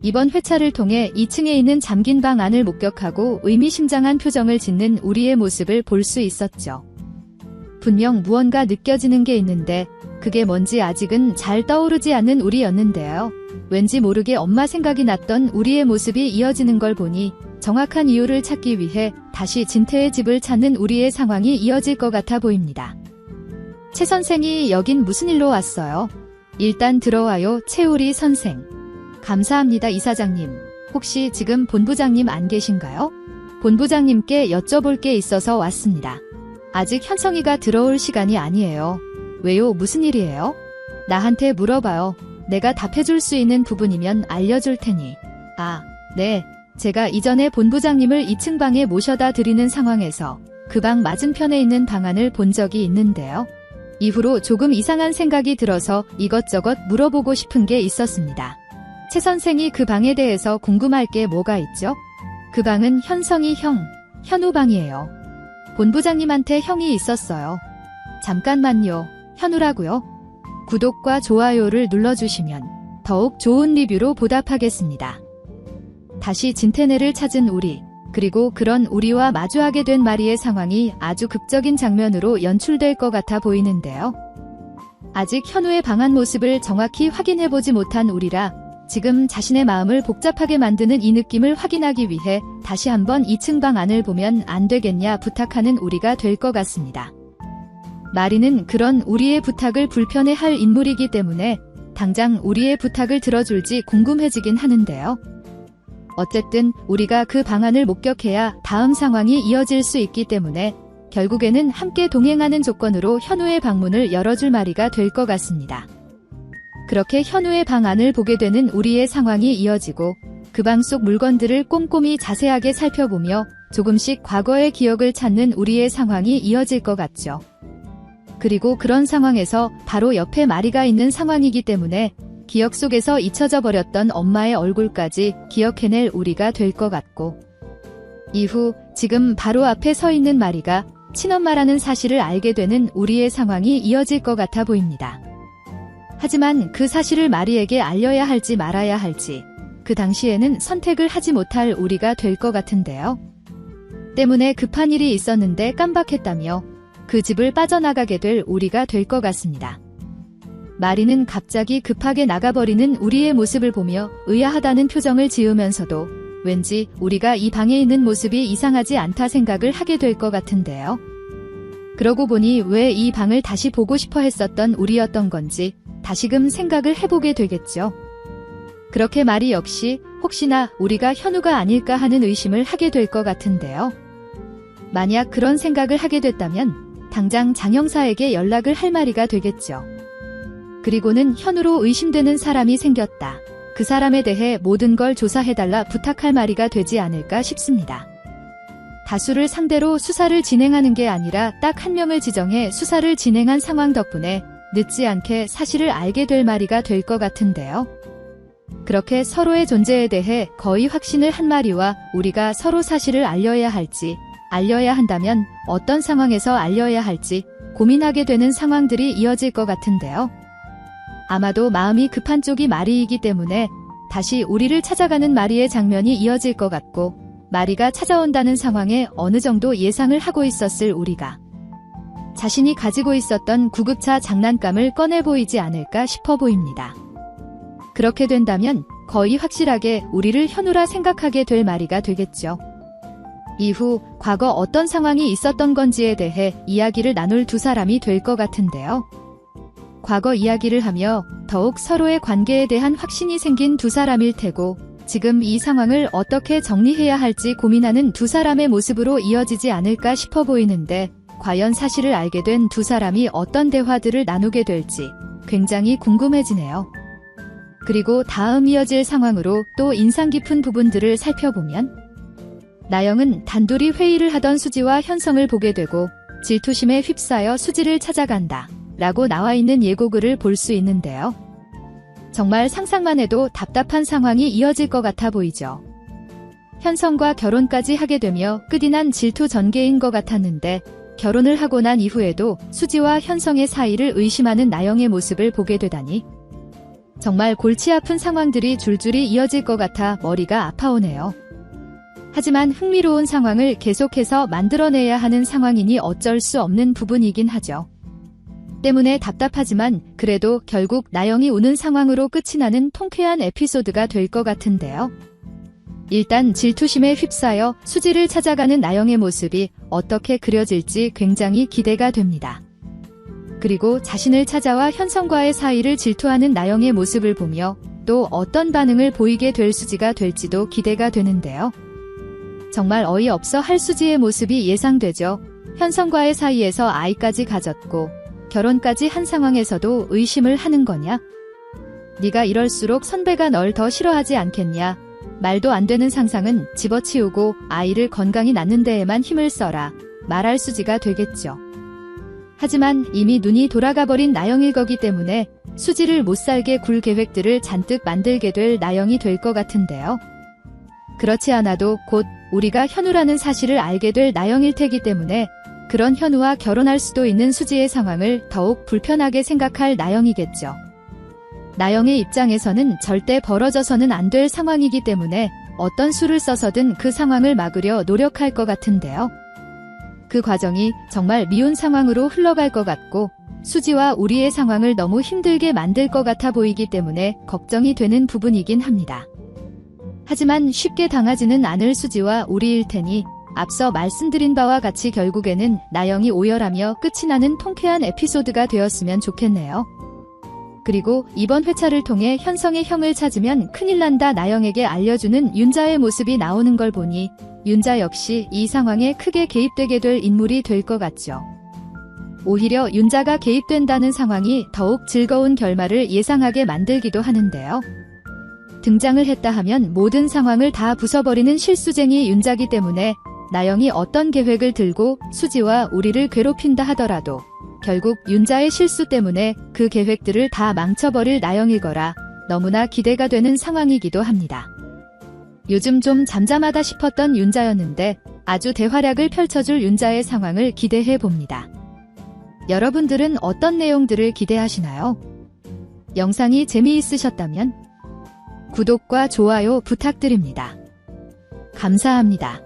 이번 회차를 통해 2층에 있는 잠긴 방 안을 목격하고 의미심장한 표정을 짓는 우리의 모습을 볼 수 있었죠. 분명 무언가 느껴지는 게 있는데 그게 뭔지 아직은 잘 떠오르지 않는 우리였는데요. 왠지 모르게 엄마 생각이 났던 우리의 모습이 이어지는 걸 보니 정확한 이유를 찾기 위해 다시 진태의 집을 찾는 우리의 상황이 이어질 것 같아 보입니다. 최 선생이 여긴 무슨 일로 왔어요? 일단 들어와요, 최우리 선생. 감사합니다, 이사장님. 혹시 지금 본부장님 안 계신가요? 본부장님께 여쭤볼 게 있어서 왔습니다. 아직 현성이가 들어올 시간이 아니에요. 왜요? 무슨 일이에요? 나한테 물어봐요. 내가 답해줄 수 있는 부분이면 알려줄 테니. 아, 네. 제가 이전에 본부장님을 2층 방에 모셔다 드리는 상황에서 그 방 맞은편에 있는 방안을 본 적이 있는데요. 이후로 조금 이상한 생각이 들어서 이것저것 물어보고 싶은 게 있었습니다. 최 선생이 그 방에 대해서 궁금할 게 뭐가 있죠? 그 방은 현성이 형, 현우 방이에요. 본부장님한테 형이 있었어요. 잠깐만요. 현우라고요? 구독과 좋아요를 눌러주시면 더욱 좋은 리뷰로 보답하겠습니다. 다시 진태네를 찾은 우리, 그리고 그런 우리와 마주하게 된 마리의 상황이 아주 극적인 장면으로 연출될 것 같아 보이는데요. 아직 현우의 방안 모습을 정확히 확인해보지 못한 우리라 지금 자신의 마음을 복잡하게 만드는 이 느낌을 확인하기 위해 다시 한번 2층 방 안을 보면 안 되겠냐 부탁하는 우리가 될 것 같습니다. 마리는 그런 우리의 부탁을 불편해할 인물이기 때문에 당장 우리의 부탁을 들어줄지 궁금해지긴 하는데요. 어쨌든 우리가 그 방안을 목격해야 다음 상황이 이어질 수 있기 때문에 결국에는 함께 동행하는 조건으로 현우의 방문을 열어줄 마리가 될 것 같습니다. 그렇게 현우의 방 안을 보게 되는 우리의 상황이 이어지고 그 방 속 물건들을 꼼꼼히 자세하게 살펴보며 조금씩 과거의 기억을 찾는 우리의 상황이 이어질 것 같죠. 그리고 그런 상황에서 바로 옆에 마리가 있는 상황이기 때문에 기억 속에서 잊혀져 버렸던 엄마의 얼굴까지 기억해낼 우리가 될 것 같고, 이후 지금 바로 앞에 서 있는 마리가 친엄마라는 사실을 알게 되는 우리의 상황이 이어질 것 같아 보입니다. 하지만 그 사실을 마리에게 알려야 할지 말아야 할지 그 당시에는 선택을 하지 못할 우리가 될 것 같은데요. 때문에 급한 일이 있었는데 깜박했다며 그 집을 빠져나가게 될 우리가 될 것 같습니다. 마리는 갑자기 급하게 나가버리는 우리의 모습을 보며 의아하다는 표정을 지으면서도 왠지 우리가 이 방에 있는 모습이 이상하지 않다 생각을 하게 될 것 같은데요. 그러고 보니 왜 이 방을 다시 보고 싶어 했었던 우리였던 건지 다시금 생각을 해보게 되겠죠. 그렇게 마리 역시 혹시나 우리가 현우가 아닐까 하는 의심을 하게 될 것 같은데요. 만약 그런 생각을 하게 됐다면 당장 장영사에게 연락을 할 마리가 되겠죠. 그리고는 현우로 의심되는 사람이 생겼다. 그 사람에 대해 모든 걸 조사해달라 부탁할 마리가 되지 않을까 싶습니다. 다수를 상대로 수사를 진행하는 게 아니라 딱 한 명을 지정해 수사를 진행한 상황 덕분에 늦지 않게 사실을 알게 될 마리가 될 것 같은데요. 그렇게 서로의 존재에 대해 거의 확신을 한 마리와 우리가 서로 사실을 알려야 할지, 알려야 한다면 어떤 상황에서 알려야 할지 고민하게 되는 상황들이 이어질 것 같은데요. 아마도 마음이 급한 쪽이 마리이기 때문에 다시 우리를 찾아가는 마리의 장면이 이어질 것 같고, 마리가 찾아온다는 상황에 어느 정도 예상을 하고 있었을 우리가 자신이 가지고 있었던 구급차 장난감을 꺼내 보이지 않을까 싶어 보입니다. 그렇게 된다면 거의 확실하게 우리를 현우라 생각하게 될 마리가 되겠죠. 이후 과거 어떤 상황이 있었던 건지에 대해 이야기를 나눌 두 사람이 될 것 같은데요. 과거 이야기를 하며 더욱 서로의 관계에 대한 확신이 생긴 두 사람일 테고, 지금 이 상황을 어떻게 정리해야 할지 고민하는 두 사람의 모습으로 이어지지 않을까 싶어 보이는데, 과연 사실을 알게 된 두 사람이 어떤 대화들을 나누게 될지 굉장히 궁금해지네요. 그리고 다음 이어질 상황으로 또 인상 깊은 부분들을 살펴보면, 나영은 단둘이 회의를 하던 수지와 현성을 보게 되고 질투심에 휩싸여 수지를 찾아간다 라고 나와 있는 예고글을 볼 수 있는데요. 정말 상상만 해도 답답한 상황이 이어질 것 같아 보이죠. 현성과 결혼까지 하게 되며 끝이 난 질투 전개인 것 같았는데, 결혼을 하고 난 이후에도 수지와 현성의 사이를 의심하는 나영의 모습을 보게 되다니, 정말 골치 아픈 상황들이 줄줄이 이어질 것 같아 머리가 아파오네요. 하지만 흥미로운 상황을 계속해서 만들어내야 하는 상황이니 어쩔 수 없는 부분이긴 하죠. 때문에 답답하지만 그래도 결국 나영이 우는 상황으로 끝이 나는 통쾌한 에피소드가 될 것 같은데요. 일단 질투심에 휩싸여 수지를 찾아가는 나영의 모습이 어떻게 그려질지 굉장히 기대가 됩니다. 그리고 자신을 찾아와 현성과의 사이를 질투하는 나영의 모습을 보며 또 어떤 반응을 보이게 될 수지가 될지도 기대가 되는데요. 정말 어이없어 할 수지의 모습이 예상되죠. 현성과의 사이에서 아이까지 가졌고 결혼까지 한 상황에서도 의심을 하는 거냐? 네가 이럴수록 선배가 널 더 싫어하지 않겠냐? 말도 안 되는 상상은 집어치우고 아이를 건강히 낳는 데에만 힘을 써라. 말할 수지가 되겠죠. 하지만 이미 눈이 돌아가버린 나영일 거기 때문에 수지를 못살게 굴 계획들을 잔뜩 만들게 될 나영이 될 것 같은데요. 그렇지 않아도 곧 우리가 현우라는 사실을 알게 될 나영일 테기 때문에 그런 현우와 결혼할 수도 있는 수지의 상황을 더욱 불편하게 생각할 나영이겠죠. 나영의 입장에서는 절대 벌어져서는 안 될 상황이기 때문에 어떤 수를 써서든 그 상황을 막으려 노력할 것 같은데요. 그 과정이 정말 미운 상황으로 흘러갈 것 같고 수지와 우리의 상황을 너무 힘들게 만들 것 같아 보이기 때문에 걱정이 되는 부분이긴 합니다. 하지만 쉽게 당하지는 않을 수지와 우리일 테니 앞서 말씀드린 바와 같이 결국에는 나영이 오열하며 끝이 나는 통쾌한 에피소드가 되었으면 좋겠네요. 그리고 이번 회차를 통해 현성의 형을 찾으면 큰일 난다 나영에게 알려주는 윤자의 모습이 나오는 걸 보니 윤자 역시 이 상황에 크게 개입되게 될 인물이 될 것 같죠. 오히려 윤자가 개입된다는 상황이 더욱 즐거운 결말을 예상하게 만들기도 하는데요. 등장을 했다 하면 모든 상황을 다 부숴버리는 실수쟁이 윤자기 때문에 나영이 어떤 계획을 들고 수지와 우리를 괴롭힌다 하더라도 결국 윤자의 실수 때문에 그 계획들을 다 망쳐버릴 나영일 거라 너무나 기대가 되는 상황이기도 합니다. 요즘 좀 잠잠하다 싶었던 윤자였는데 아주 대활약을 펼쳐줄 윤자의 상황을 기대해 봅니다. 여러분들은 어떤 내용들을 기대하시나요? 영상이 재미있으셨다면 구독과 좋아요 부탁드립니다. 감사합니다.